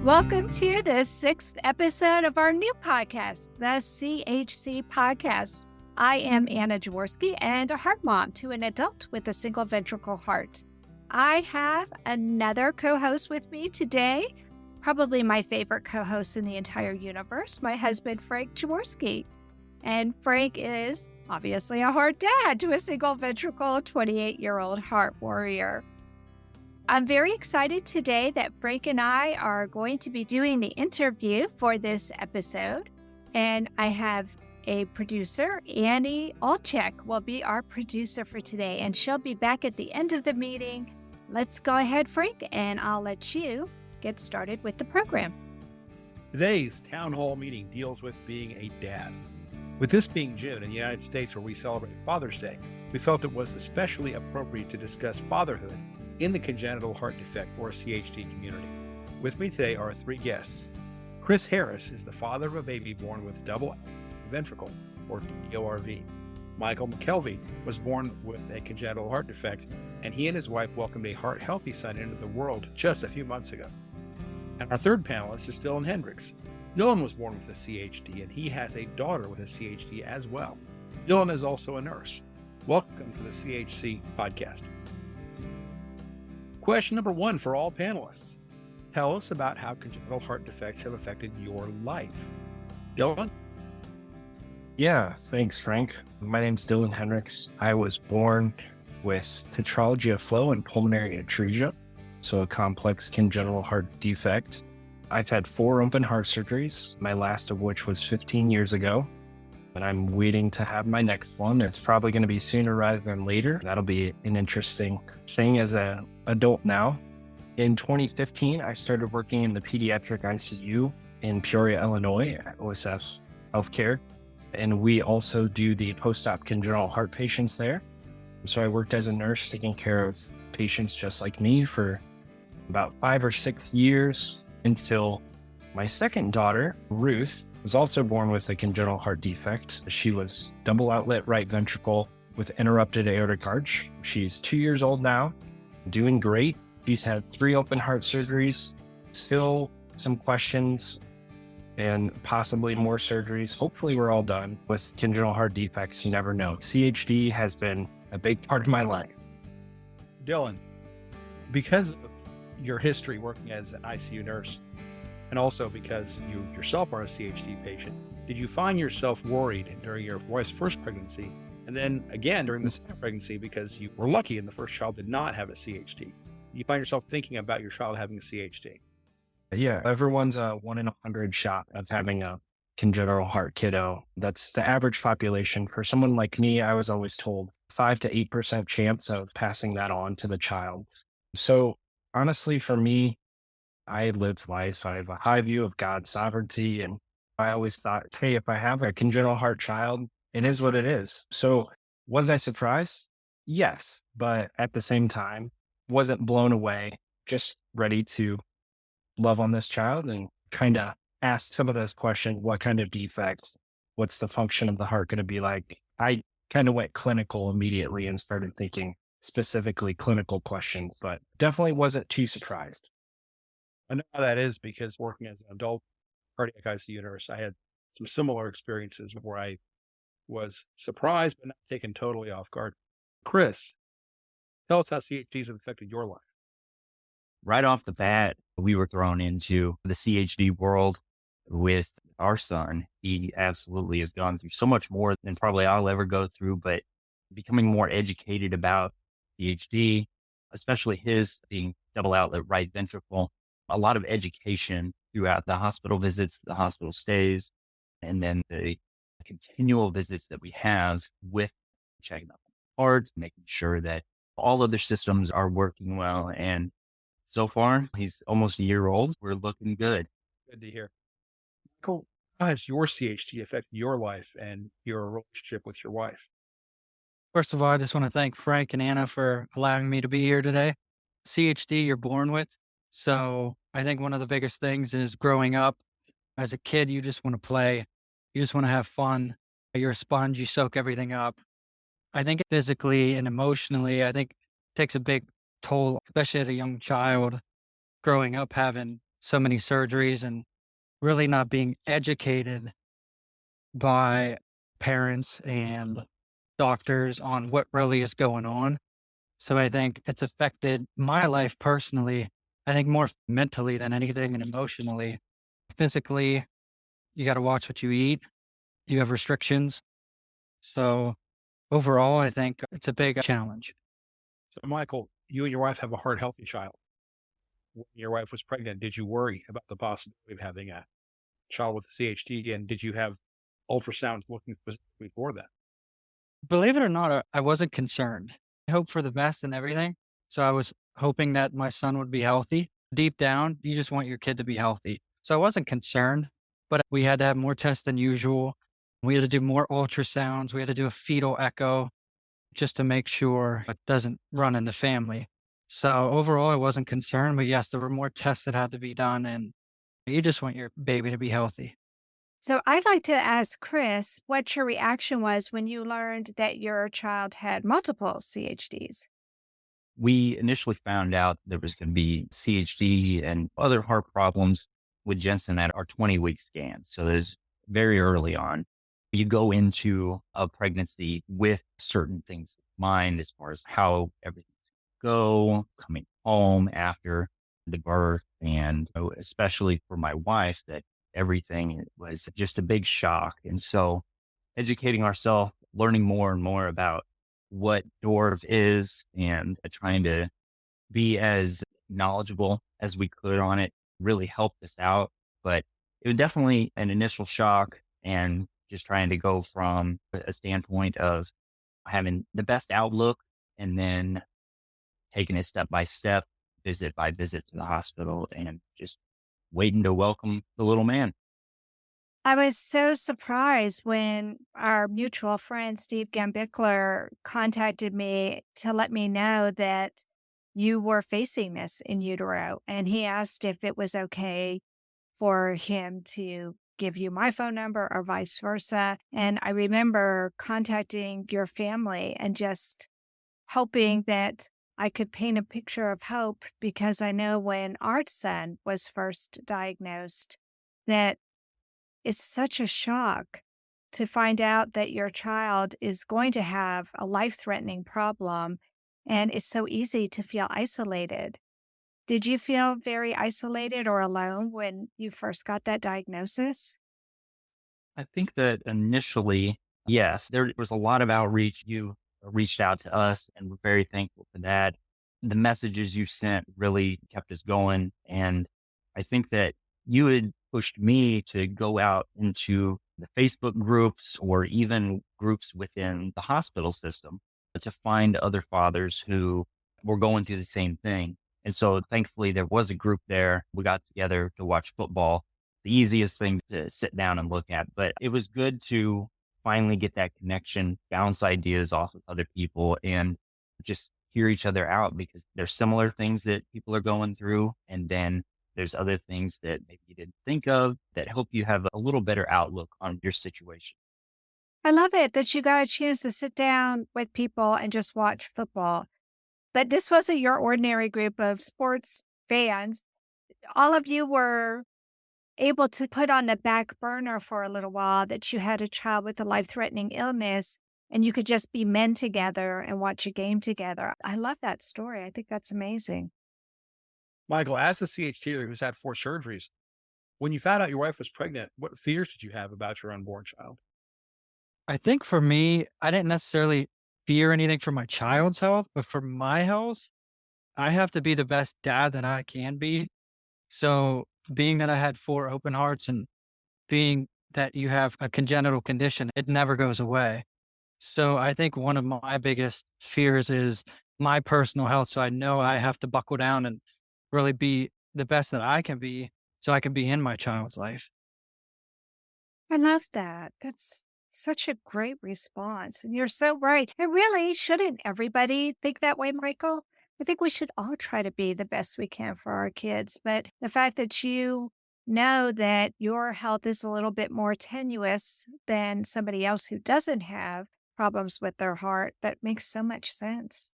Welcome to the 6th episode of our new podcast, the CHC Podcast. I am Anna Jaworski and a heart mom to an adult with a single ventricle heart. I have another co-host with me today, probably my favorite co-host in the entire universe, my husband, Frank Jaworski. And Frank is obviously a heart dad to a single ventricle, 28-year-old heart warrior. I'm very excited today that Frank and I are going to be doing the interview for this episode. And I have a producer, Annie Olchek, will be our producer for today, and she'll be back at the end of the meeting. Let's go ahead, Frank, and I'll let you get started with the program. Today's town hall meeting deals with being a dad. With this being June in the United States where we celebrate Father's Day, we felt it was especially appropriate to discuss fatherhood in the Congenital Heart Defect or CHD community. With me today are three guests. Chris Harris is the father of a baby born with double ventricle or DORV. Michael McKelvey was born with a congenital heart defect, and he and his wife welcomed a heart-healthy son into the world just a few months ago. And our third panelist is Dylan Hendricks. Dylan was born with a CHD, and he has a daughter with a CHD as well. Dylan is also a nurse. Welcome to the CHC podcast. Question number one for all panelists. Tell us about how congenital heart defects have affected your life. Dylan? Yeah, thanks, Frank. My name's Dylan Hendricks. I was born with tetralogy of flow and pulmonary atresia, so a complex congenital heart defect. I've had 4 open heart surgeries, my last of which was 15 years ago, and I'm waiting to have my next one. It's probably going to be sooner rather than later. That'll be an interesting thing as an adult now. In 2015, I started working in the pediatric ICU in Peoria, Illinois at OSF Healthcare, and we also do the post-op congenital heart patients there. So I worked as a nurse taking care of patients just like me for about 5 or 6 years until my second daughter, Ruth, was also born with a congenital heart defect. She was double outlet right ventricle with interrupted aortic arch. She's 2 years old now, doing great. She's had 3 open heart surgeries, still some questions and possibly more surgeries. Hopefully we're all done. With congenital heart defects, you never know. CHD has been a big part of my life. Dylan, because of your history working as an ICU nurse, and also because you yourself are a CHD patient, did you find yourself worried during your wife's first pregnancy, and then again during the second pregnancy because you were lucky and the first child did not have a CHD? You find yourself thinking about your child having a CHD? Yeah, everyone's a 1 in 100 shot of having a congenital heart kiddo. That's the average population. For someone like me, I was always told 5 to 8% chance of passing that on to the child. So honestly, for me, I lived life. I have a high view of God's sovereignty. And I always thought, hey, if I have a congenital heart child, it is what it is. So was I surprised? Yes. But at the same time, wasn't blown away, just ready to love on this child and kind of ask some of those questions. What kind of defects? What's the function of the heart going to be like? I kind of went clinical immediately and started thinking specifically clinical questions, but definitely wasn't too surprised. I know how that is because working as an adult cardiac ICU nurse, I had some similar experiences where I was surprised but not taken totally off guard. Chris, tell us how CHDs have affected your life. Right off the bat, we were thrown into the CHD world with our son. He absolutely has gone through so much more than probably I'll ever go through, but becoming more educated about CHD, especially his being double outlet right ventricle, a lot of education throughout the hospital visits, the hospital stays, and then the continual visits that we have with checking up on hearts, making sure that all other systems are working well. And so far, he's almost a year old. We're looking good. Good to hear. Michael, how has your CHD affected your life and your relationship with your wife? First of all, I just want to thank Frank and Anna for allowing me to be here today. CHD, you're born with. So I think one of the biggest things is growing up as a kid, you just want to play. You just want to have fun. You're a sponge. You soak everything up. I think physically and emotionally, I think it takes a big toll, especially as a young child growing up, having so many surgeries and really not being educated by parents and doctors on what really is going on. So I think it's affected my life personally, I think more mentally than anything and emotionally. Physically, you got to watch what you eat. You have restrictions. So overall, I think it's a big challenge. So, Michael, you and your wife have a heart healthy child. When your wife was pregnant, did you worry about the possibility of having a child with CHD? And did you have ultrasounds looking specifically for that? Believe it or not, I wasn't concerned. I hoped for the best and everything. So I was hoping that my son would be healthy. Deep down, you just want your kid to be healthy. So I wasn't concerned, but we had to have more tests than usual. We had to do more ultrasounds. We had to do a fetal echo just to make sure it doesn't run in the family. So overall, I wasn't concerned, but yes, there were more tests that had to be done. And you just want your baby to be healthy. So I'd like to ask Chris what your reaction was when you learned that your child had multiple CHDs. We initially found out there was going to be CHD and other heart problems with Jensen at our 20-week scan. So there's very early on. You go into a pregnancy with certain things in mind as far as how everything's go, coming home after the birth, and especially for my wife, that everything was just a big shock. And so educating ourselves, learning more and more about what DORV is and trying to be as knowledgeable as we could on it really helped us out. But it was definitely an initial shock, and just trying to go from a standpoint of having the best outlook and then taking it step by step, visit by visit to the hospital, and just waiting to welcome the little man. I was so surprised when our mutual friend, Steve Gambickler, contacted me to let me know that you were facing this in utero. And he asked if it was okay for him to give you my phone number or vice versa. And I remember contacting your family and just hoping that I could paint a picture of hope, because I know when our son was first diagnosed that it's such a shock to find out that your child is going to have a life-threatening problem, and it's so easy to feel isolated. Did you feel very isolated or alone when you first got that diagnosis? I think that initially, yes, there was a lot of outreach. You reached out to us, and we're very thankful for that. The messages you sent really kept us going. And I think that you had pushed me to go out into the Facebook groups or even groups within the hospital system to find other fathers who were going through the same thing. And so thankfully there was a group there. We got together to watch football, the easiest thing to sit down and look at. But it was good to finally get that connection, bounce ideas off of other people, and just hear each other out, because there's similar things that people are going through. And then there's other things that maybe you didn't think of that help you have a little better outlook on your situation. I love it that you got a chance to sit down with people and just watch football. But this wasn't your ordinary group of sports fans. All of you were able to put on the back burner for a little while that you had a child with a life-threatening illness, and you could just be men together and watch a game together. I love that story. I think that's amazing. Michael, as a CHD who's had 4 surgeries, when you found out your wife was pregnant, what fears did you have about your unborn child? I think for me, I didn't necessarily fear anything for my child's health, but for my health, I have to be the best dad that I can be. So, being that I had 4 open hearts and being that you have a congenital condition, it never goes away. So, I think one of my biggest fears is my personal health. So, I know I have to buckle down and really be the best that I can be so I can be in my child's life. I love that. That's such a great response. And you're so right. And really, shouldn't everybody think that way, Michael? I think we should all try to be the best we can for our kids. But the fact that you know that your health is a little bit more tenuous than somebody else who doesn't have problems with their heart, that makes so much sense.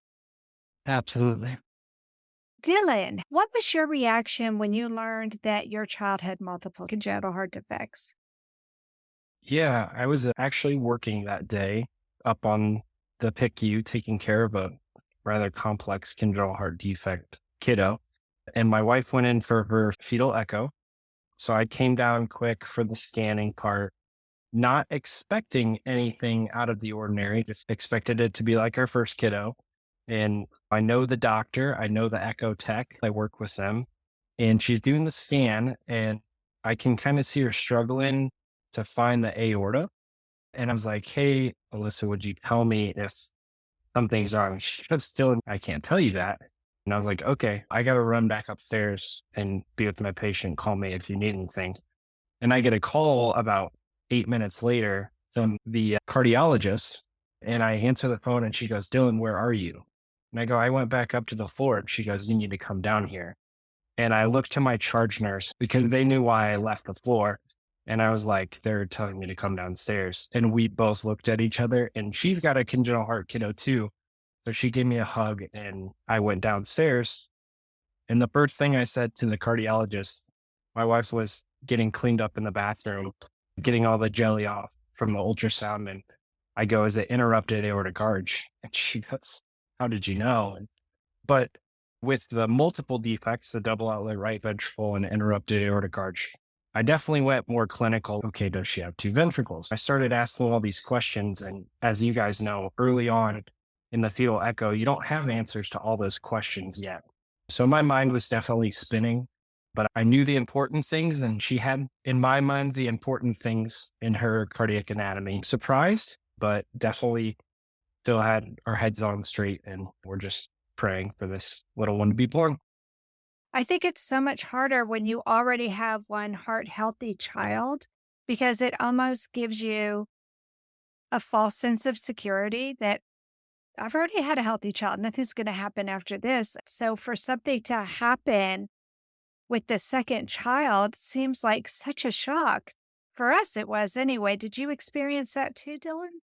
Absolutely. Dylan, what was your reaction when you learned that your child had multiple congenital heart defects? Yeah, I was actually working that day up on the PICU taking care of a rather complex congenital heart defect kiddo. And my wife went in for her fetal echo. So I came down quick for the scanning part, not expecting anything out of the ordinary, just expected it to be like our first kiddo. And I know the doctor, I know the echo tech, I work with them, and she's doing the scan, and I can kind of see her struggling to find the aorta. And I was like, hey, Alyssa, would you tell me if something's wrong? She goes, still, I can't tell you that. And I was like, okay, I got to run back upstairs and be with my patient. Call me if you need anything. And I get a call about 8 minutes later from the cardiologist. And I answer the phone and she goes, Dylan, where are you? And I go, I went back up to the floor. And she goes, you need to come down here. And I looked to my charge nurse because they knew why I left the floor. And I was like, they're telling me to come downstairs. And we both looked at each other, and she's got a congenital heart kiddo too. So she gave me a hug and I went downstairs. And the first thing I said to the cardiologist, my wife was getting cleaned up in the bathroom, getting all the jelly off from the ultrasound. And I go, is it interrupted aortic arch? And she goes, how did you know? But with the multiple defects, the double outlet right ventricle and interrupted aortic arch, I definitely went more clinical. Okay, does she have two ventricles? I started asking all these questions. And as you guys know, early on in the fetal echo, you don't have answers to all those questions yet. So my mind was definitely spinning, but I knew the important things. And she had, in my mind, the important things in her cardiac anatomy. Surprised, but definitely still had our heads on straight. And we're just praying for this little one to be born. I think it's so much harder when you already have one heart healthy child because it almost gives you a false sense of security that I've already had a healthy child. Nothing's going to happen after this. So for something to happen with the second child seems like such a shock. For us, it was anyway. Did you experience that too, Dylan?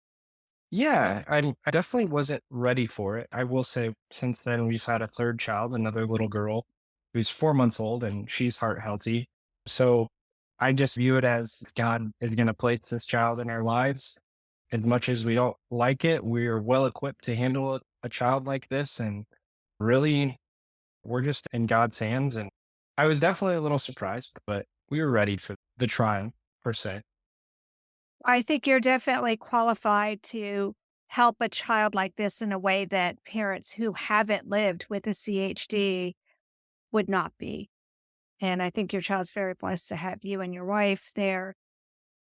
Yeah, I definitely wasn't ready for it. I will say since then we've had a third child, another little girl who's 4 months old and she's heart healthy. So I just view it as God is going to place this child in our lives. As much as we don't like it, we're well equipped to handle a child like this. And really, we're just in God's hands. And I was definitely a little surprised, but we were ready for the trial per se. I think you're definitely qualified to help a child like this in a way that parents who haven't lived with a CHD would not be. And I think your child's very blessed to have you and your wife there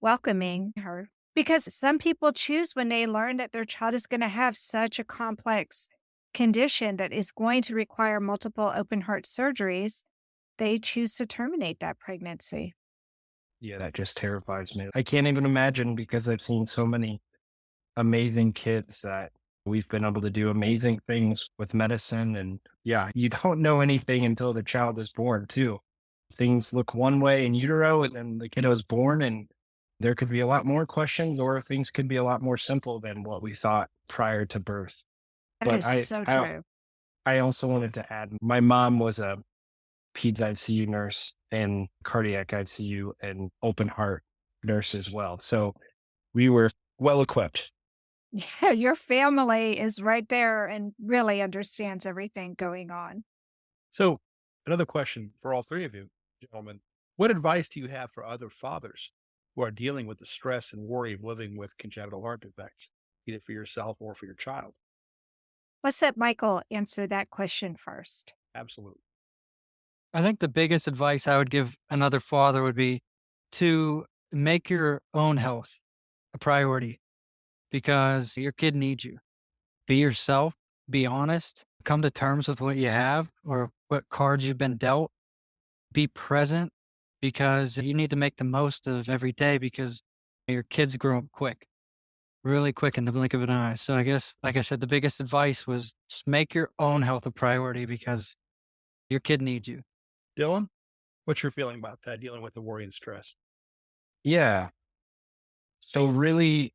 welcoming her. Because some people choose when they learn that their child is going to have such a complex condition that is going to require multiple open heart surgeries, they choose to terminate that pregnancy. Yeah, that just terrifies me. I can't even imagine because I've seen so many amazing kids that we've been able to do amazing things with medicine. And yeah, you don't know anything until the child is born, too. Things look one way in utero, and then the kiddo is born, and there could be a lot more questions, or things could be a lot more simple than what we thought prior to birth. That But is so true. I also wanted to add my mom was a peds ICU nurse and cardiac ICU and open heart nurse as well. So we were well equipped. Yeah, your family is right there and really understands everything going on. So, another question for all three of you, gentlemen. What advice do you have for other fathers who are dealing with the stress and worry of living with congenital heart defects, either for yourself or for your child? Let's let Michael answer that question first. Absolutely. I think the biggest advice I would give another father would be to make your own health a priority because your kid needs you. Be yourself, be honest, come to terms with what you have or what cards you've been dealt. Be present because you need to make the most of every day because your kids grow up quick, really quick in the blink of an eye. So I guess, like I said, the biggest advice was just make your own health a priority because your kid needs you. Dylan, what's your feeling about that, dealing with the worry and stress? Yeah. So really,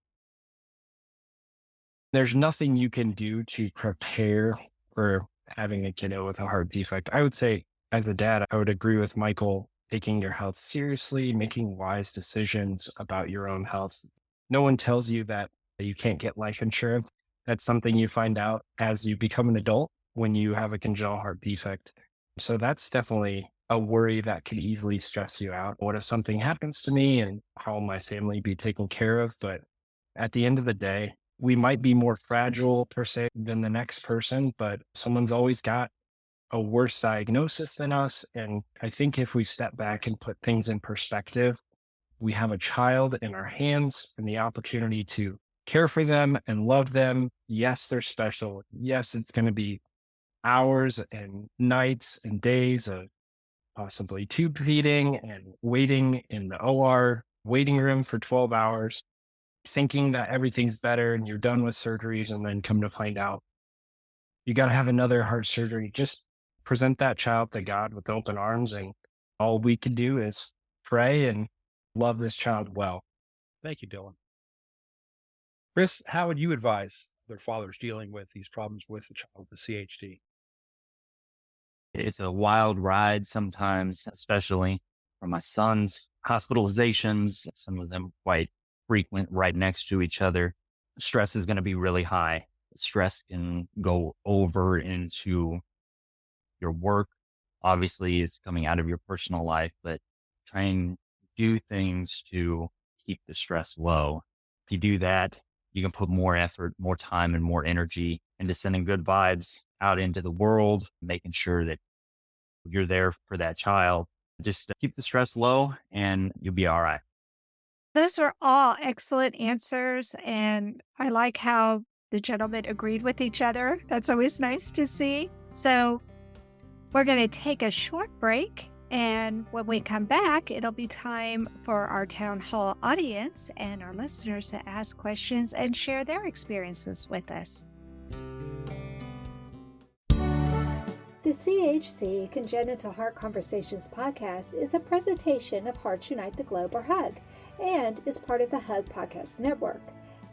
there's nothing you can do to prepare for having a kiddo with a heart defect. I would say, as a dad, I would agree with Michael, taking your health seriously, making wise decisions about your own health. No one tells you that you can't get life insurance. That's something you find out as you become an adult when you have a congenital heart defect. So that's definitely a worry that could easily stress you out. What if something happens to me, and how will my family be taken care of? But at the end of the day, we might be more fragile per se than the next person, but someone's always got a worse diagnosis than us. And I think if we step back and put things in perspective, we have a child in our hands and the opportunity to care for them and love them. Yes, they're special. Yes, it's going to be hours and nights and days of possibly tube feeding and waiting in the OR waiting room for 12 hours, thinking that everything's better and you're done with surgeries, and then come to find out you got to have another heart surgery. Just present that child to God with open arms, and all we can do is pray and love this child well. Thank you, Dylan. Chris, how would you advise their fathers dealing with these problems with the child with CHD? It's a wild ride sometimes, especially for my son's hospitalizations, some of them quite frequent right next to each other. Stress is going to be really high. Stress can go over into your work. Obviously, it's coming out of your personal life, but try and do things to keep the stress low. If you do that, you can put more effort, more time, and more energy into sending good vibes out into the world, making sure that you're there for that child. Just keep the stress low and you'll be all right. Those were all excellent answers. And I like how the gentlemen agreed with each other. That's always nice to see. So we're going to take a short break. And when we come back, it'll be time for our town hall audience and our listeners to ask questions and share their experiences with us. The CHC Congenital Heart Conversations podcast is a presentation of Hearts Unite the Globe, or HUG, and is part of the HUG Podcast Network.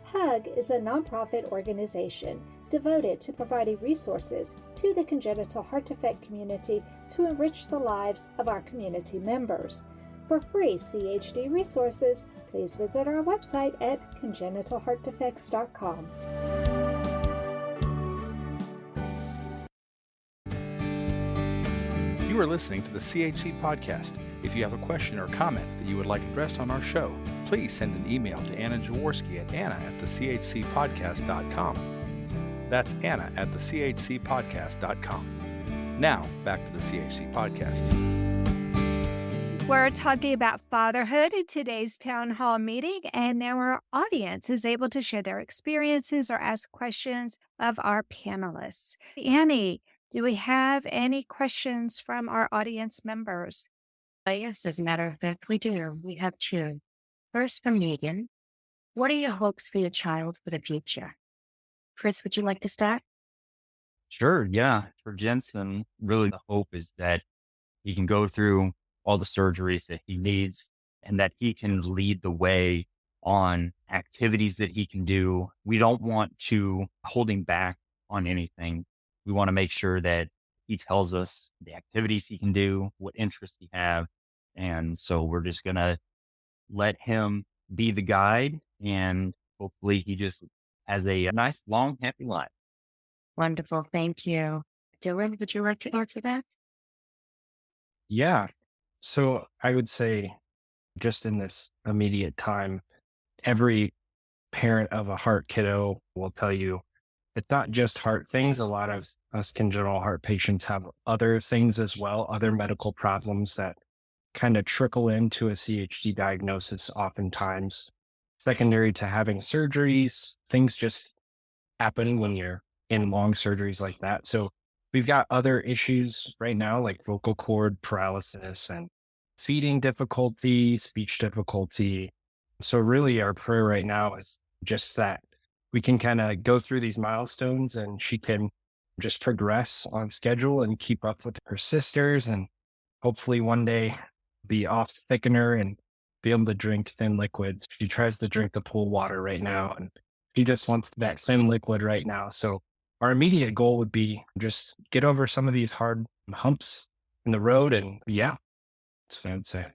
HUG is a nonprofit organization devoted to providing resources to the congenital heart defect community to enrich the lives of our community members. For free CHD resources, please visit our website at congenitalheartdefects.com. You are listening to the CHC podcast. If you have a question or comment that you would like addressed on our show, please send an email to Anna Jaworski at anna@thechcpodcast.com. That's anna@thechcpodcast.com. Now, back to the CHC podcast. We're talking about fatherhood in today's town hall meeting, and now our audience is able to share their experiences or ask questions of our panelists. Annie, do we have any questions from our audience members? Yes, as a matter of fact, we do. We have two. First from Megan. What are your hopes for your child for the future? Chris, would you like to start? Sure. Yeah. For Jensen, really the hope is that he can go through all the surgeries that he needs and that he can lead the way on activities that he can do. We don't want to hold him back on anything. We want to make sure that he tells us the activities he can do, what interests he have. And so we're just going to let him be the guide, and hopefully he just has a nice, long, happy life. Wonderful. Thank you. Dylan, would you like to answer that? Yeah. So I would say, just in this immediate time, every parent of a heart kiddo will tell you it's not just heart things. A lot of us congenital heart patients have other things as well, other medical problems that kind of trickle into a CHD diagnosis oftentimes. Secondary to having surgeries, things just happen when you're in long surgeries like that. So we've got other issues right now, like vocal cord paralysis and feeding difficulty, speech difficulty. So really our prayer right now is just that we can kind of go through these milestones and she can just progress on schedule and keep up with her sisters, and hopefully one day be off thickener and be able to drink thin liquids. She tries to drink the pool water right now, and she just wants that thin liquid right now. So our immediate goal would be just get over some of these hard humps in the road. And yeah, that's what I would say.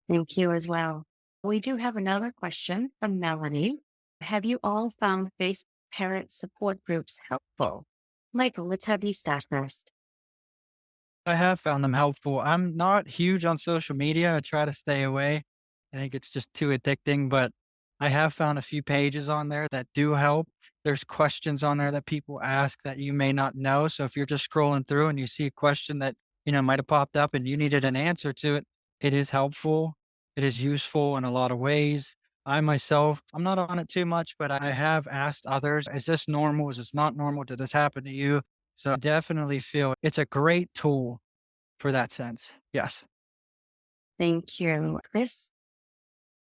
Thank you as well. We do have another question from Melanie. Have you all found Facebook parent support groups helpful? Michael, let's have you start first. I have found them helpful. I'm not huge on social media. I try to stay away. I think it's just too addicting, but I have found a few pages on there that do help. There's questions on there that people ask that you may not know. So if you're just scrolling through and you see a question that, might have popped up and you needed an answer to it, it is helpful. It is useful in a lot of ways. I myself, I'm not on it too much, but I have asked others, is this normal? Is this not normal? Did this happen to you? So I definitely feel it's a great tool for that sense. Yes. Thank you. Chris?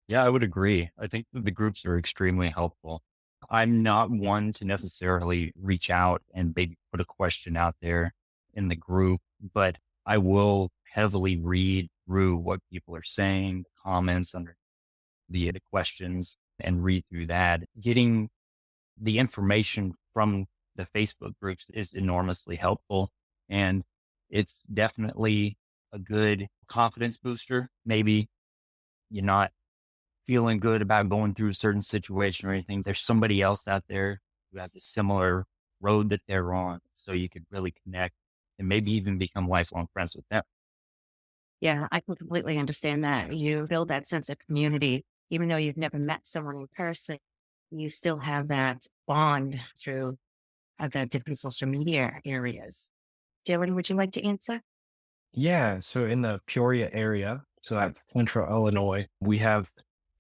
Yeah, I would agree. I think that the groups are extremely helpful. I'm not one to necessarily reach out and maybe put a question out there in the group, but I will heavily read through what people are saying, comments under the questions, and read through that. Getting the information from the Facebook groups is enormously helpful. And it's definitely a good confidence booster. Maybe you're not feeling good about going through a certain situation or anything. There's somebody else out there who has a similar road that they're on. So you could really connect and maybe even become lifelong friends with them. Yeah, I can completely understand that. You build that sense of community, even though you've never met someone in person, you still have that bond through the different social media areas. Dylan, would you like to answer? Yeah. So in the Peoria area, so that's Central Illinois, we have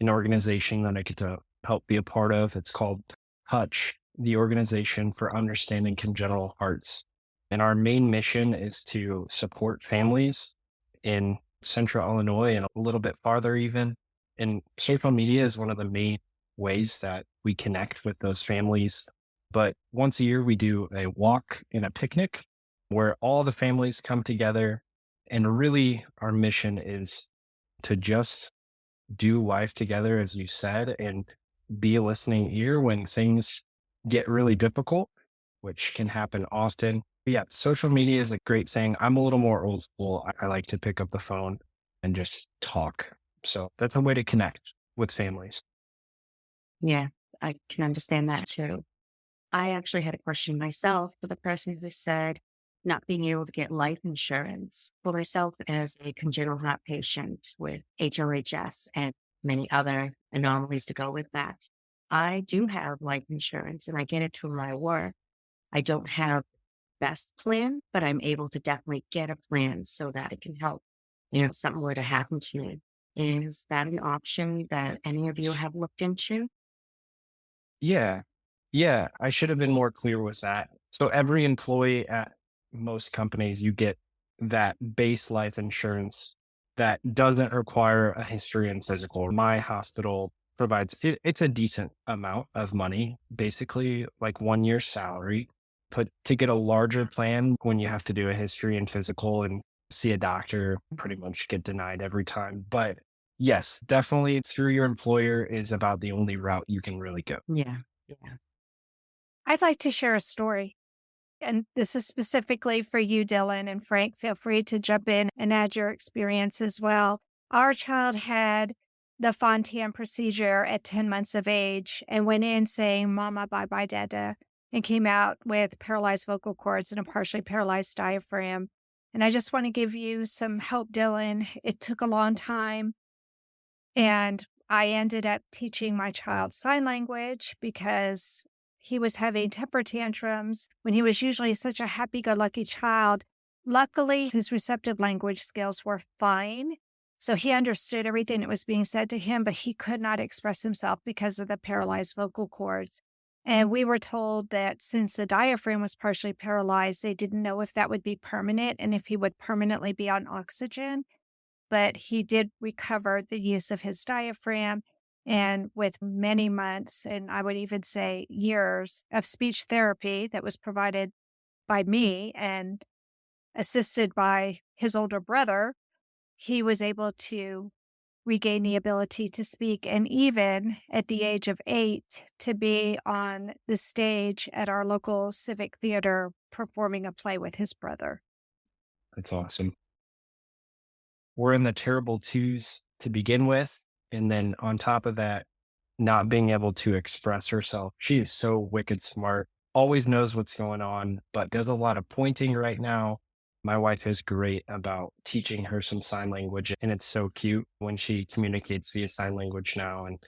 an organization that I get to help be a part of. It's called Touch, the Organization for Understanding Congenital Hearts. And our main mission is to support families in Central Illinois and a little bit farther even. And social media is one of the main ways that we connect with those families. But once a year, we do a walk and a picnic where all the families come together. And really, our mission is to just do life together, as you said, and be a listening ear when things get really difficult, which can happen often. But yeah, social media is a great thing. I'm a little more old school. I like to pick up the phone and just talk. So that's a way to connect with families. Yeah, I can understand that too. I actually had a question myself for the person who said not being able to get life insurance. For myself, as a congenital heart patient with HLHS and many other anomalies to go with that, I do have life insurance and I get it through my work. I don't have best plan, but I'm able to definitely get a plan so that it can help, if something were to happen to me. Is that an option that any of you have looked into? Yeah. Yeah. I should have been more clear with that. So every employee at most companies, you get that base life insurance that doesn't require a history and physical. My hospital provides it's a decent amount of money, basically like 1 year's salary. But to get a larger plan, when you have to do a history and physical and see a doctor, pretty much get denied every time. But yes, definitely through your employer is about the only route you can really go. Yeah. Yeah. I'd like to share a story. And this is specifically for you, Dylan, and Frank. Feel free to jump in and add your experience as well. Our child had the Fontan procedure at 10 months of age and went in saying, Mama, bye bye, Dada, and came out with paralyzed vocal cords and a partially paralyzed diaphragm. And I just want to give you some help, Dylan. It took a long time. And I ended up teaching my child sign language because he was having temper tantrums when he was usually such a happy-go-lucky child. Luckily, his receptive language skills were fine. So he understood everything that was being said to him, but he could not express himself because of the paralyzed vocal cords. And we were told that since the diaphragm was partially paralyzed, they didn't know if that would be permanent and if he would permanently be on oxygen. But he did recover the use of his diaphragm. And with many months, and I would even say years of speech therapy that was provided by me and assisted by his older brother, he was able to regain the ability to speak, and even at the age of 8 to be on the stage at our local civic theater performing a play with his brother. That's awesome. We're in the terrible twos to begin with. And then on top of that, not being able to express herself. She is so wicked smart, always knows what's going on, but does a lot of pointing right now. My wife is great about teaching her some sign language, and it's so cute when she communicates via sign language now. And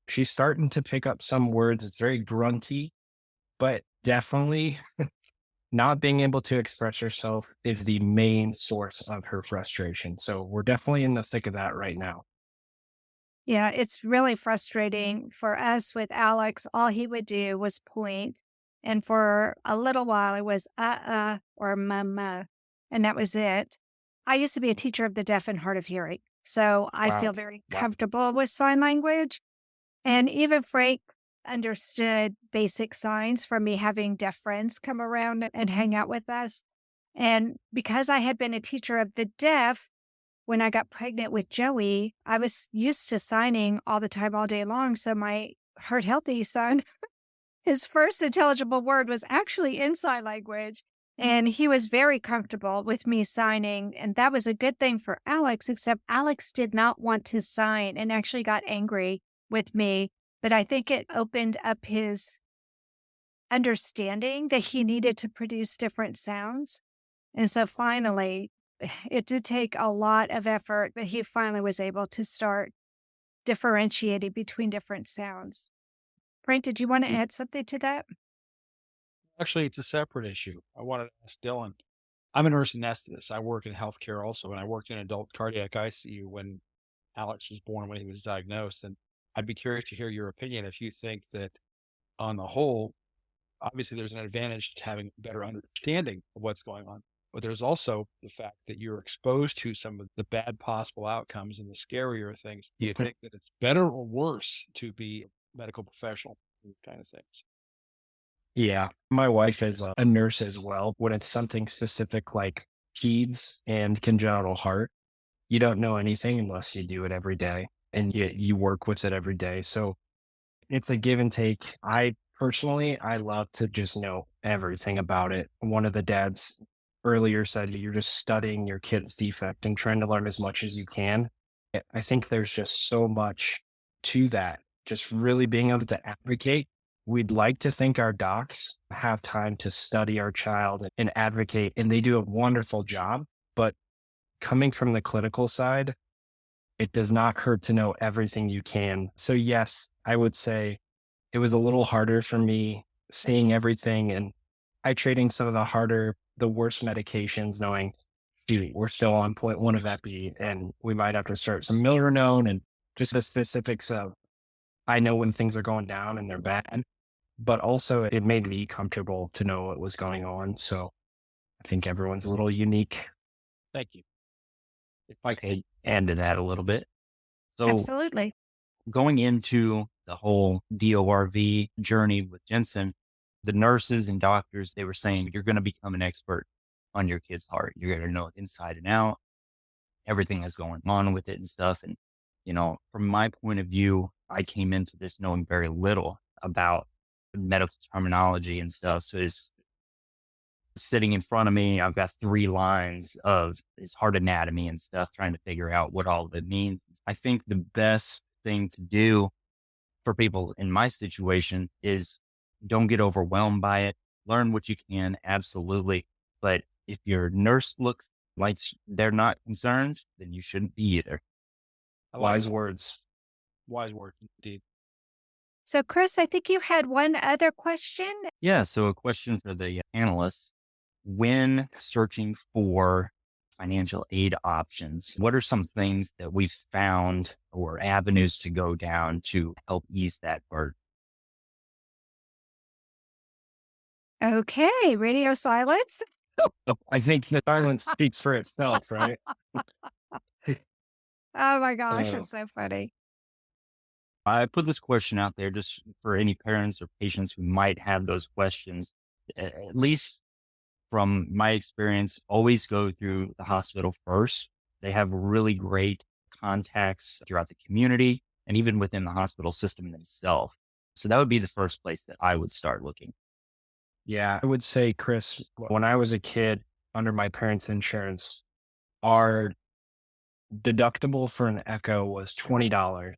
she's starting to pick up some words. It's very grunty, but definitely not being able to express herself is the main source of her frustration. So we're definitely in the thick of that right now. Yeah, it's really frustrating for us with Alex. All he would do was point, and for a little while it was or mama, and that was it. I used to be a teacher of the deaf and hard of hearing, so I Wow. feel very Wow. comfortable with sign language. And even Frank understood basic signs from me having deaf friends come around and hang out with us. And because I had been a teacher of the deaf, when I got pregnant with Joey, I was used to signing all the time, all day long. So my heart healthy son, his first intelligible word was actually in sign language. And he was very comfortable with me signing. And that was a good thing for Alex, except Alex did not want to sign and actually got angry with me. But I think it opened up his understanding that he needed to produce different sounds. And so finally, it did take a lot of effort, but he finally was able to start differentiating between different sounds. Frank, did you want to add something to that? Actually, it's a separate issue. I wanted to ask Dylan. I'm a nurse anesthetist. I work in healthcare also, and I worked in adult cardiac ICU when Alex was born, when he was diagnosed. And I'd be curious to hear your opinion if you think that, on the whole, obviously there's an advantage to having a better understanding of what's going on, but there's also the fact that you're exposed to some of the bad possible outcomes and the scarier things. Do you think that it's better or worse to be a medical professional in these kind of things? Yeah. My wife is a nurse as well. When it's something specific like peds and congenital heart, you don't know anything unless you do it every day and you work with it every day. So it's a give and take. I love to just know everything about it. One of the dads earlier said you're just studying your kid's defect and trying to learn as much as you can. I think there's just so much to that. Just really being able to advocate. We'd like to think our docs have time to study our child and advocate, and they do a wonderful job. But coming from the clinical side, it does not hurt to know everything you can. So yes, I would say it was a little harder for me seeing everything and titrating some of the worst medications, knowing, dude, we're still on point one of epi and we might have to start some milrinone and just the specifics of, I know when things are going down and they're bad, but also it made me comfortable to know what was going on. So I think everyone's a little unique. Thank you. If I could add to that a little bit. So Absolutely. going into the whole DORV journey with Jensen, the nurses and doctors, they were saying, you're going to become an expert on your kid's heart. You're going to know it inside and out, everything that's going on with it and stuff. And, from my point of view, I came into this knowing very little about medical terminology and stuff. So it's sitting in front of me. I've got 3 lines of his heart anatomy and stuff, trying to figure out what all of it means. I think the best thing to do for people in my situation is don't get overwhelmed by it. Learn what you can, absolutely. But if your nurse looks like they're not concerned, then you shouldn't be either. Wise words. Wise words, indeed. So, Chris, I think you had one other question. Yeah. So a question for the analysts: when searching for financial aid options, what are some things that we've found or avenues to go down to help ease that burden? Okay, radio silence. I think the silence speaks for itself, right? Oh my gosh, Uh, it's so funny. I put this question out there just for any parents or patients who might have those questions. At least from my experience, always go through the hospital first. They have really great contacts throughout the community and even within the hospital system themselves. So that would be the first place that I would start looking. Yeah, I would say, Chris, when I was a kid under my parents' insurance, our deductible for an echo was $20.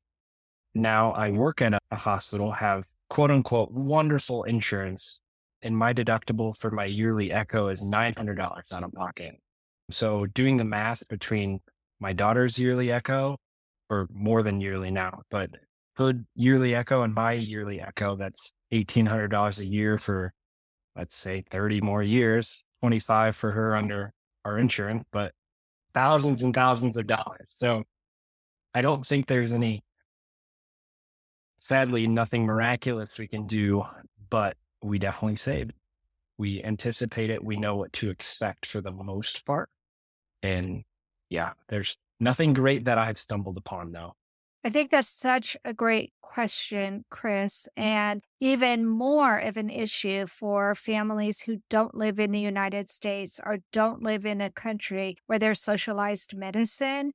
Now I work at a hospital, have quote unquote wonderful insurance, and my deductible for my yearly echo is $900 out of pocket. So doing the math between my daughter's yearly echo, or more than yearly now, but good yearly echo and my yearly echo, that's $1,800 a year for, let's say, 30 more years, 25 for her under our insurance, but thousands and thousands of dollars. So I don't think there's sadly, nothing miraculous we can do, but we definitely save. We anticipate it. We know what to expect for the most part. And yeah, there's nothing great that I've stumbled upon though. I think that's such a great question, Chris, and even more of an issue for families who don't live in the United States or don't live in a country where there's socialized medicine.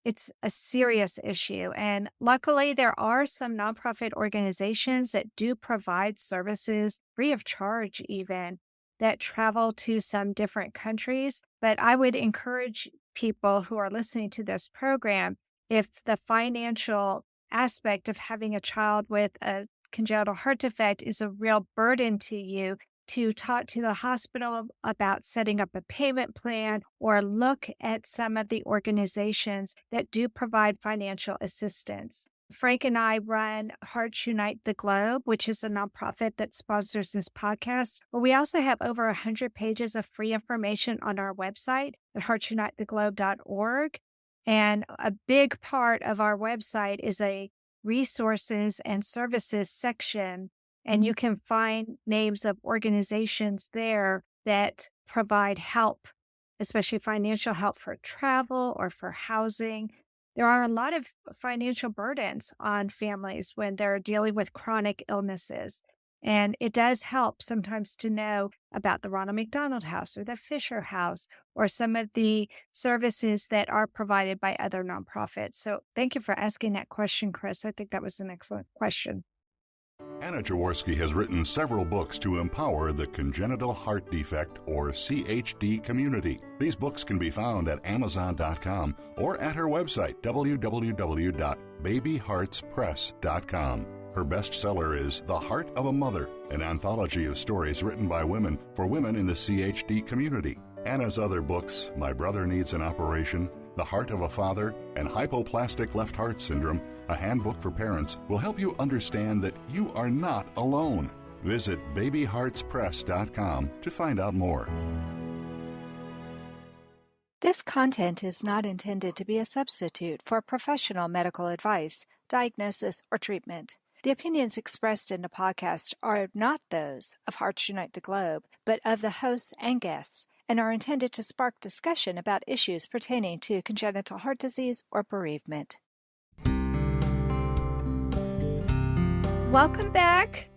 It's a serious issue. And luckily, there are some nonprofit organizations that do provide services free of charge, even that travel to some different countries. But I would encourage people who are listening to this program, if the financial aspect of having a child with a congenital heart defect is a real burden to you, to talk to the hospital about setting up a payment plan or look at some of the organizations that do provide financial assistance. Frank and I run Hearts Unite the Globe, which is a nonprofit that sponsors this podcast. But we also have over 100 pages of free information on our website at heartsunitetheglobe.org. And a big part of our website is a resources and services section. And you can find names of organizations there that provide help, especially financial help for travel or for housing. There are a lot of financial burdens on families when they're dealing with chronic illnesses. And it does help sometimes to know about the Ronald McDonald House or the Fisher House or some of the services that are provided by other nonprofits. So thank you for asking that question, Chris. I think that was an excellent question. Anna Jaworski has written several books to empower the congenital heart defect or CHD community. These books can be found at Amazon.com or at her website, www.babyheartspress.com. Her bestseller is The Heart of a Mother, an anthology of stories written by women for women in the CHD community. Anna's other books, My Brother Needs an Operation, The Heart of a Father, and Hypoplastic Left Heart Syndrome, a handbook for parents, will help you understand that you are not alone. Visit babyheartspress.com to find out more. This content is not intended to be a substitute for professional medical advice, diagnosis, or treatment. The opinions expressed in the podcast are not those of Hearts Unite the Globe, but of the hosts and guests, and are intended to spark discussion about issues pertaining to congenital heart disease or bereavement. Welcome back.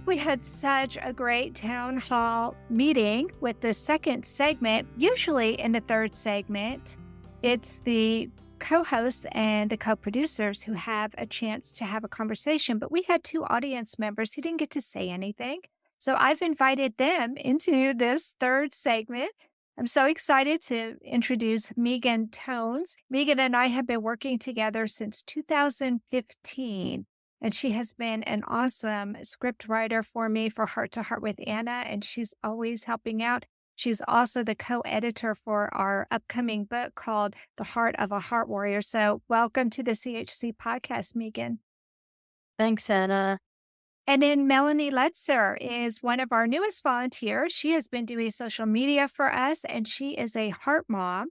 We had such a great town hall meeting with the second segment. Usually in the third segment, it's the co-hosts and the co-producers who have a chance to have a conversation, but we had two audience members who didn't get to say anything. So I've invited them into this third segment. I'm so excited to introduce Megan Tones. Megan and I have been working together since 2015, and she has been an awesome script writer for me for Heart to Heart with Anna, and she's always helping out. She's also the co-editor for our upcoming book called The Heart of a Heart Warrior. So welcome to the CHC podcast, Megan. Thanks, Anna. And then Melanie Letzer is one of our newest volunteers. She has been doing social media for us, and she is a heart mom.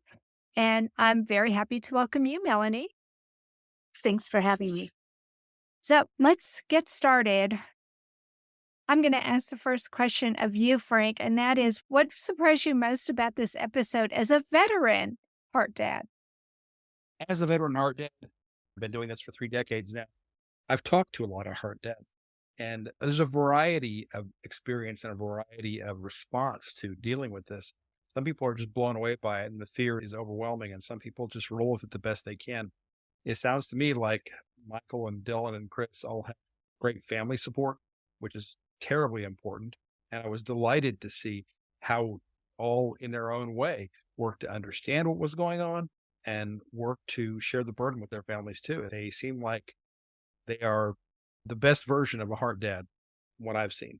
And I'm very happy to welcome you, Melanie. Thanks for having me. So let's get started. I'm going to ask the first question of you, Frank, and that is, what surprised you most about this episode as a veteran heart dad? As a veteran heart dad, I've been doing this for 3 decades now. I've talked to a lot of heart dads, and there's a variety of experience and a variety of response to dealing with this. Some people are just blown away by it, and the fear is overwhelming, and some people just roll with it the best they can. It sounds to me like Michael and Dylan and Chris all have great family support, which is terribly important. And I was delighted to see how all in their own way worked to understand what was going on and work to share the burden with their families too. They seem like they are the best version of a heart dad, what I've seen.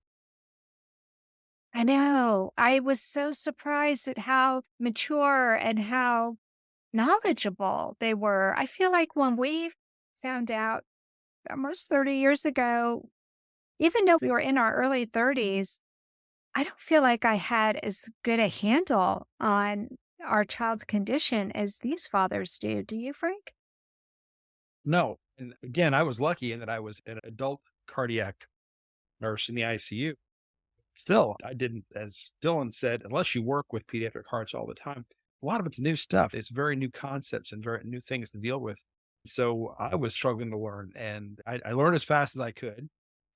I know. I was so surprised at how mature and how knowledgeable they were. I feel like when we found out almost 30 years ago, even though we were in our early 30s, I don't feel like I had as good a handle on our child's condition as these fathers do. Do you, Frank? No. And again, I was lucky in that I was an adult cardiac nurse in the ICU. Still, I didn't, as Dylan said, unless you work with pediatric hearts all the time, a lot of it's new stuff. It's very new concepts and very new things to deal with. So I was struggling to learn, and I learned as fast as I could.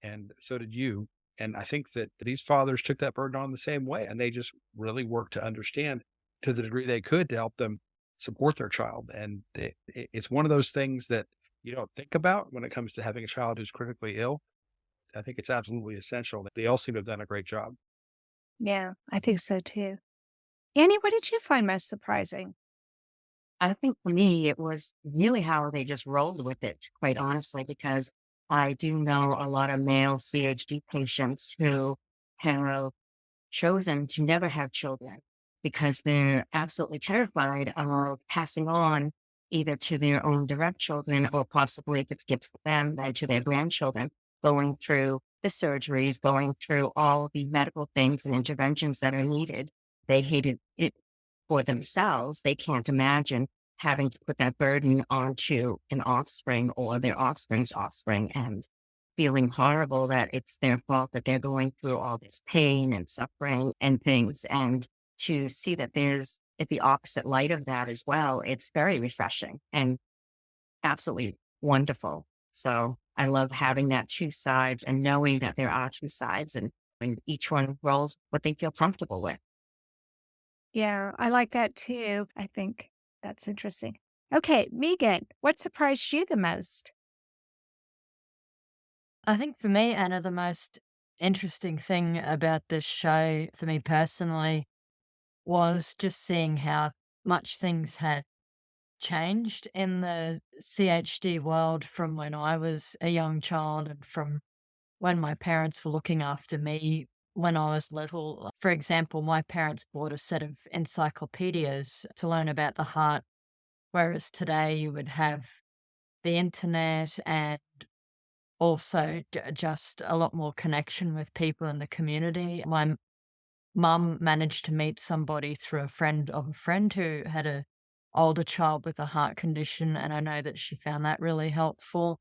And so did you. And I think that these fathers took that burden on the same way, and they just really worked to understand to the degree they could to help them support their child. And it's one of those things that you don't think about when it comes to having a child who's critically ill. I think it's absolutely essential. They all seem to have done a great job. Yeah, I think so too. Annie, what did you find most surprising? I think for me, it was really how they just rolled with it, quite honestly, because I do know a lot of male CHD patients who have chosen to never have children because they're absolutely terrified of passing on either to their own direct children or possibly if it skips them, then to their grandchildren, going through the surgeries, going through all the medical things and interventions that are needed. They hated it for themselves. They can't imagine having to put that burden onto an offspring or their offspring's offspring and feeling horrible that it's their fault that they're going through all this pain and suffering and things. And to see that there's at the opposite light of that as well, it's very refreshing and absolutely wonderful. So I love having that two sides and knowing that there are two sides and each one rolls what they feel comfortable with. Yeah, I like that too. I think that's interesting. Okay, Megan, what surprised you the most? I think for me, Anna, the most interesting thing about this show for me personally was just seeing how much things had changed in the CHD world from when I was a young child and from when my parents were looking after me when I was little. For example, my parents bought a set of encyclopedias to learn about the heart, whereas today you would have the internet and also just a lot more connection with people in the community. My mum managed to meet somebody through a friend of a friend who had a older child with a heart condition, and I know that she found that really helpful.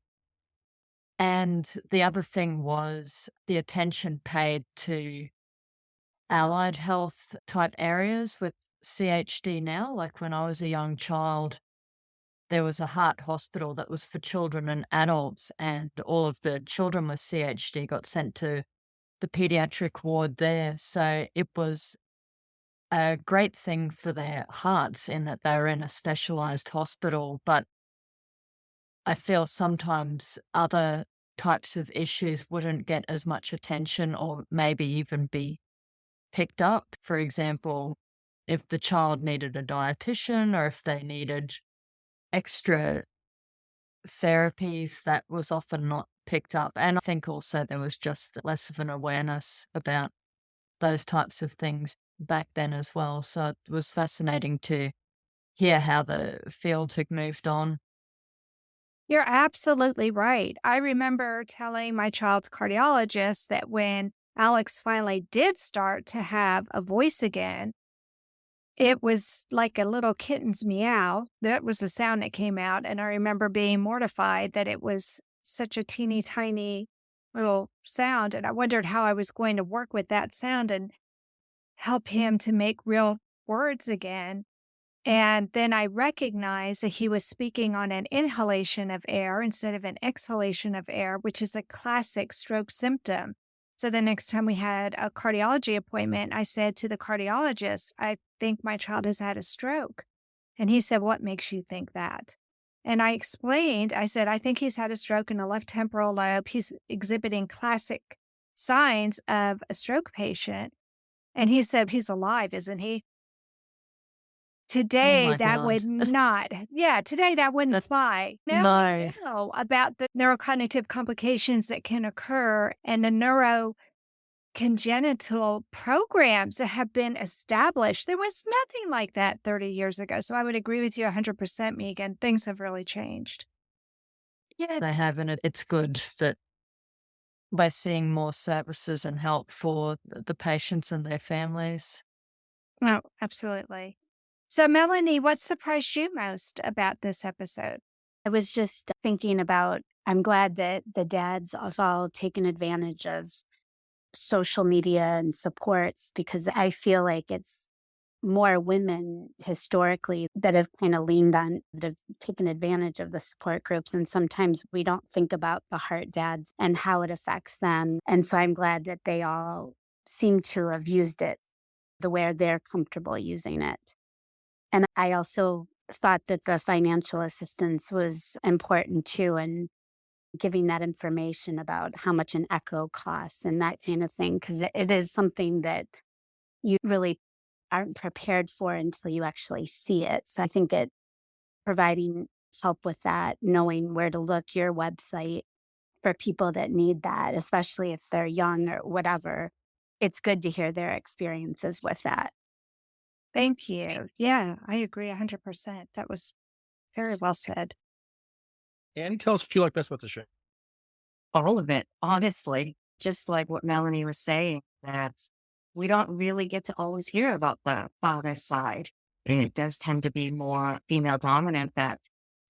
And the other thing was the attention paid to allied health type areas with CHD now. Like when I was a young child, there was a heart hospital that was for children and adults, and all of the children with CHD got sent to the pediatric ward there. So it was a great thing for their hearts in that they were in a specialized hospital. But I feel sometimes other types of issues wouldn't get as much attention or maybe even be picked up. For example, if the child needed a dietitian or if they needed extra therapies, that was often not picked up. And I think also there was just less of an awareness about those types of things back then as well. So it was fascinating to hear how the field had moved on. You're absolutely right. I remember telling my child's cardiologist that when Alex finally did start to have a voice again, it was like a little kitten's meow. That was the sound that came out. And I remember being mortified that it was such a teeny tiny little sound. And I wondered how I was going to work with that sound and help him to make real words again. And then I recognized that he was speaking on an inhalation of air instead of an exhalation of air, which is a classic stroke symptom. So the next time we had a cardiology appointment, I said to the cardiologist, I think my child has had a stroke. And he said, What makes you think that? And I explained, I said, I think he's had a stroke in the left temporal lobe. He's exhibiting classic signs of a stroke patient. And he said, he's alive, isn't he? Oh Today, my that God. would not. Yeah, today that wouldn't fly. Now No. we know about the neurocognitive complications that can occur and the congenital programs that have been established. There was nothing like that 30 years ago. So I would agree with you 100%, Megan. Things have really changed. Yeah, they have, and it's good that by seeing more services and help for the patients and their families. No, absolutely. So, Melanie, what surprised you most about this episode? I was just thinking about, I'm glad that the dads have all taken advantage of social media and supports, because I feel like it's more women historically that have kind of leaned on, that have taken advantage of the support groups. And sometimes we don't think about the heart dads and how it affects them. And so I'm glad that they all seem to have used it the way they're comfortable using it. And I also thought that the financial assistance was important too, and giving that information about how much an echo costs and that kind of thing, because it is something that you really aren't prepared for until you actually see it. So I think it providing help with that, knowing where to look, your website for people that need that, especially if they're young or whatever. It's good to hear their experiences with that. Thank you. Yeah, I agree 100%. That was very well said. Annie, tell us what you like best about the show. All of it, honestly, just like what Melanie was saying, that we don't really get to always hear about the father side. And it does tend to be more female dominant that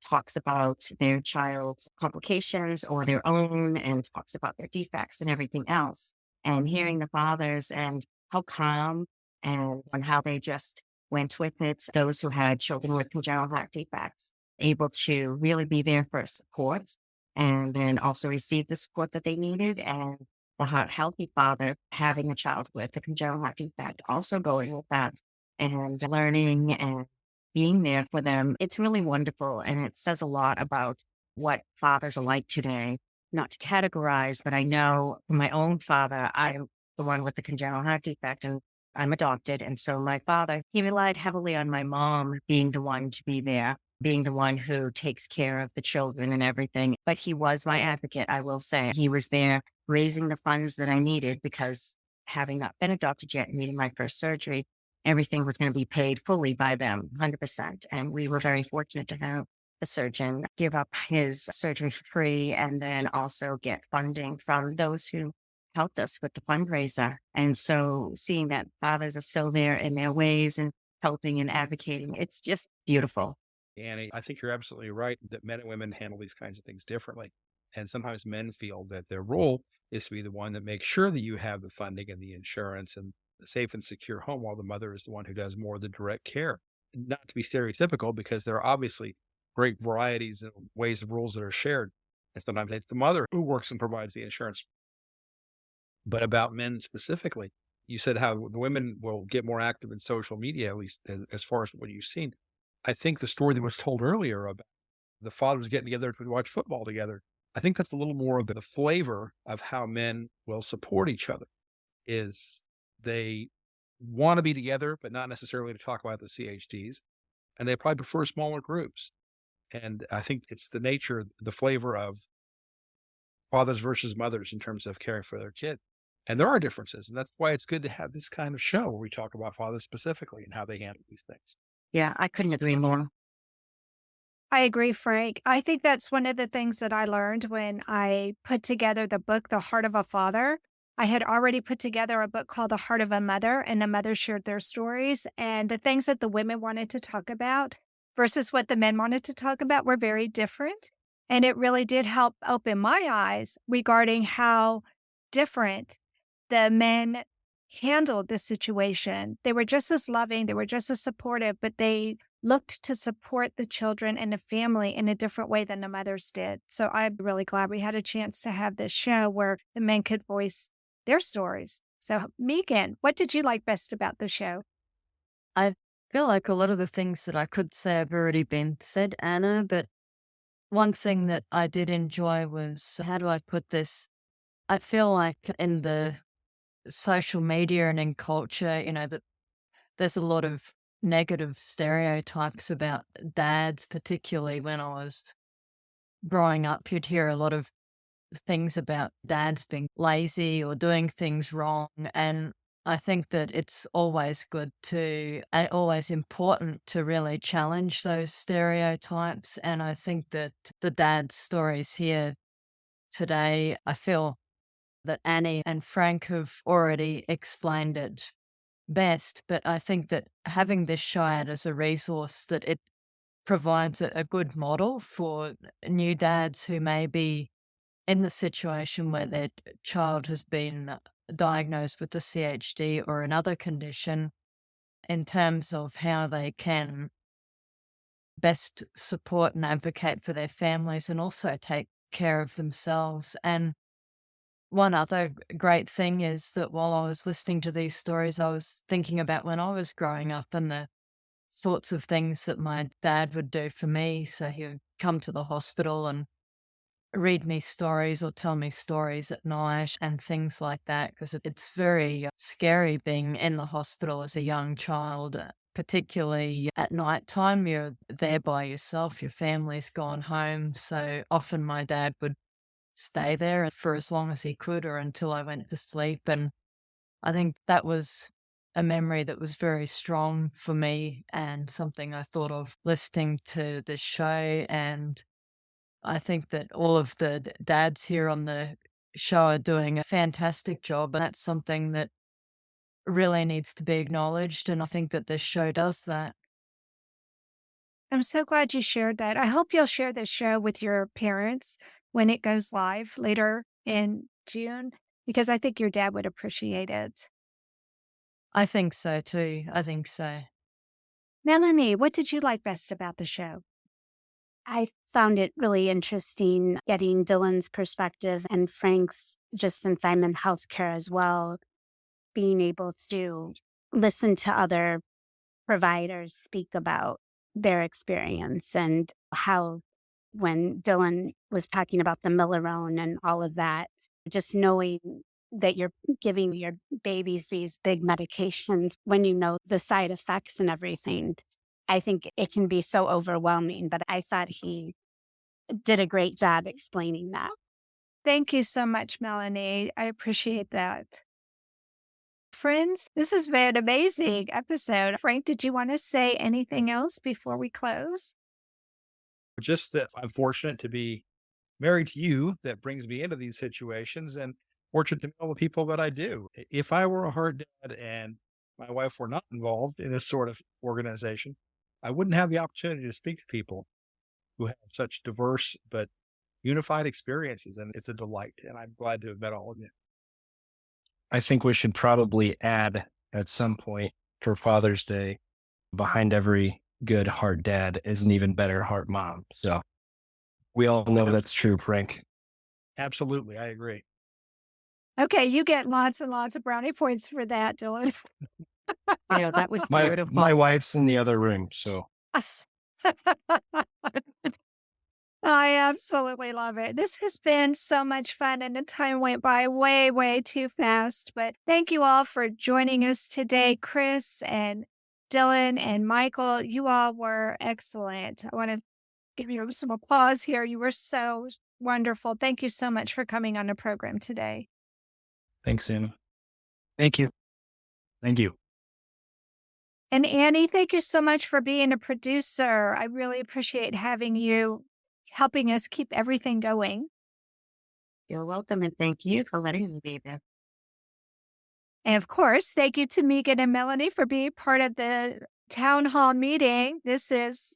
talks about their child's complications or their own, and talks about their defects and everything else. And hearing the fathers and how calm and how they just went with it, those who had children with congenital heart defects, able to really be there for support and then also receive the support that they needed. And the heart healthy father having a child with a congenital heart defect, also going with that and learning and being there for them. It's really wonderful. And it says a lot about what fathers are like today. Not to categorize, but I know my own father, I'm the one with the congenital heart defect, and I'm adopted. And so my father, he relied heavily on my mom being the one to be there, being the one who takes care of the children and everything. But he was my advocate, I will say. He was there raising the funds that I needed, because having not been adopted yet and needing my first surgery, everything was going to be paid fully by them, 100%. And we were very fortunate to have the surgeon give up his surgery for free, and then also get funding from those who helped us with the fundraiser. And so seeing that fathers are still there in their ways and helping and advocating, it's just beautiful. Annie, I think you're absolutely right that men and women handle these kinds of things differently. And sometimes men feel that their role is to be the one that makes sure that you have the funding and the insurance and the safe and secure home, while the mother is the one who does more of the direct care. Not to be stereotypical, because there are obviously great varieties and ways of rules that are shared. And sometimes it's the mother who works and provides the insurance. But about men specifically, you said how the women will get more active in social media, at least as far as what you've seen. I think the story that was told earlier about the fathers getting together to watch football together, I think that's a little more of the flavor of how men will support each other. Is they want to be together, but not necessarily to talk about the CHDs. And they probably prefer smaller groups. And I think it's the nature, the flavor of fathers versus mothers in terms of caring for their kid. And there are differences. And that's why it's good to have this kind of show where we talk about fathers specifically and how they handle these things. Yeah, I couldn't agree more. I agree, Frank. I think that's one of the things that I learned when I put together the book, The Heart of a Father. I had already put together a book called The Heart of a Mother, and the mothers shared their stories. And the things that the women wanted to talk about versus what the men wanted to talk about were very different. And it really did help open my eyes regarding how different the men handled the situation. They were just as loving, they were just as supportive, but they looked to support the children and the family in a different way than the mothers did. So I'm really glad we had a chance to have this show where the men could voice their stories. So, Megan, what did you like best about the show? I feel like a lot of the things that I could say have already been said, Anna, but one thing that I did enjoy was, how do I put this? I feel like in the social media and in culture, that there's a lot of negative stereotypes about dads, particularly when I was growing up. You'd hear a lot of things about dads being lazy or doing things wrong. And I think that it's always good to, and always important to really challenge those stereotypes. And I think that the dad stories here today, I feel that Annie and Frank have already explained it best. But I think that having this show out as a resource, that it provides a good model for new dads who may be in the situation where their child has been diagnosed with the CHD or another condition, in terms of how they can best support and advocate for their families and also take care of themselves. And one other great thing is that while I was listening to these stories, I was thinking about when I was growing up and the sorts of things that my dad would do for me. So he would come to the hospital and read me stories or tell me stories at night and things like that, because it's very scary being in the hospital as a young child, particularly at night time. You're there by yourself, your family's gone home. So often my dad would stay there for as long as he could or until I went to sleep. And I think that was a memory that was very strong for me and something I thought of listening to this show. And I think that all of the dads here on the show are doing a fantastic job, and that's something that really needs to be acknowledged. And I think that this show does that. I'm so glad you shared that. I hope you'll share this show with your parents when it goes live later in June, because I think your dad would appreciate it. I think so too. I think so. Melanie, what did you like best about the show? I found it really interesting getting Dylan's perspective and Frank's, just since I'm in healthcare as well, being able to listen to other providers speak about their experience and how, when Dylan was talking about the Millerone and all of that, just knowing that you're giving your babies these big medications when you know the side effects and everything. I think it can be so overwhelming, but I thought he did a great job explaining that. Thank you so much, Melanie. I appreciate that. Friends, this has been an amazing episode. Frank, did you want to say anything else before we close? Just that I'm fortunate to be married to you, that brings me into these situations, and fortunate to know the people that I do. If I were a hard dad and my wife were not involved in this sort of organization, I wouldn't have the opportunity to speak to people who have such diverse but unified experiences. And it's a delight. And I'm glad to have met all of you. I think we should probably add at some point for Father's Day, behind every good heart dad is an even better heart mom. So we all know that's true, Frank. Absolutely. I agree. Okay, you get lots and lots of brownie points for that, Dylan. That was My beautiful. wife's in the other room, so I absolutely love it. This has been so much fun, and the time went by way, way too fast. But thank you all for joining us today, Chris and Dylan and Michael. You all were excellent. I want to give you some applause here. You were so wonderful. Thank you so much for coming on the program today. thanks, Anna. Thank you. Thank you. And Annie, thank you so much for being a producer. I really appreciate having you helping us keep everything going. You're welcome, and thank you for letting me be there. And of course, thank you to Megan and Melanie for being part of the town hall meeting. This is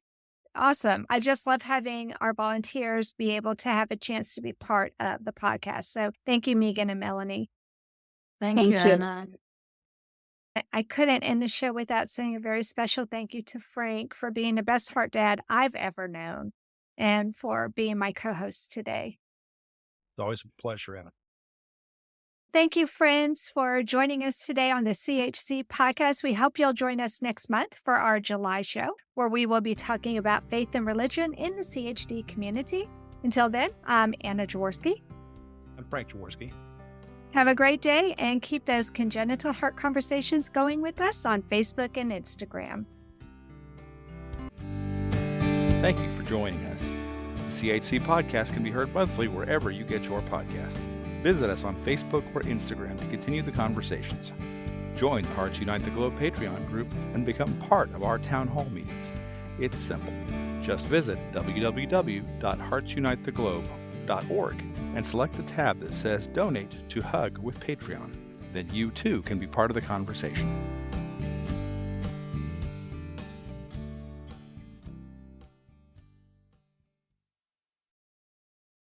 awesome. I just love having our volunteers be able to have a chance to be part of the podcast. So thank you, Megan and Melanie. Thank Thank you, you. Anna. I couldn't end the show without saying a very special thank you to Frank for being the best heart dad I've ever known and for being my co-host today. It's always a pleasure, Anna. Thank you, friends, for joining us today on the CHC podcast. We hope you'll join us next month for our July show, where we will be talking about faith and religion in the CHD community. Until then, I'm Anna Jaworski. I'm Frank Jaworski. Have a great day and keep those congenital heart conversations going with us on Facebook and Instagram. Thank you for joining us. The CHC podcast can be heard monthly wherever you get your podcasts. Visit us on Facebook or Instagram to continue the conversations. Join the Hearts Unite the Globe Patreon group and become part of our town hall meetings. It's simple. Just visit www.heartsunitetheglobe.org and select the tab that says Donate to Hug with Patreon. Then you too can be part of the conversation.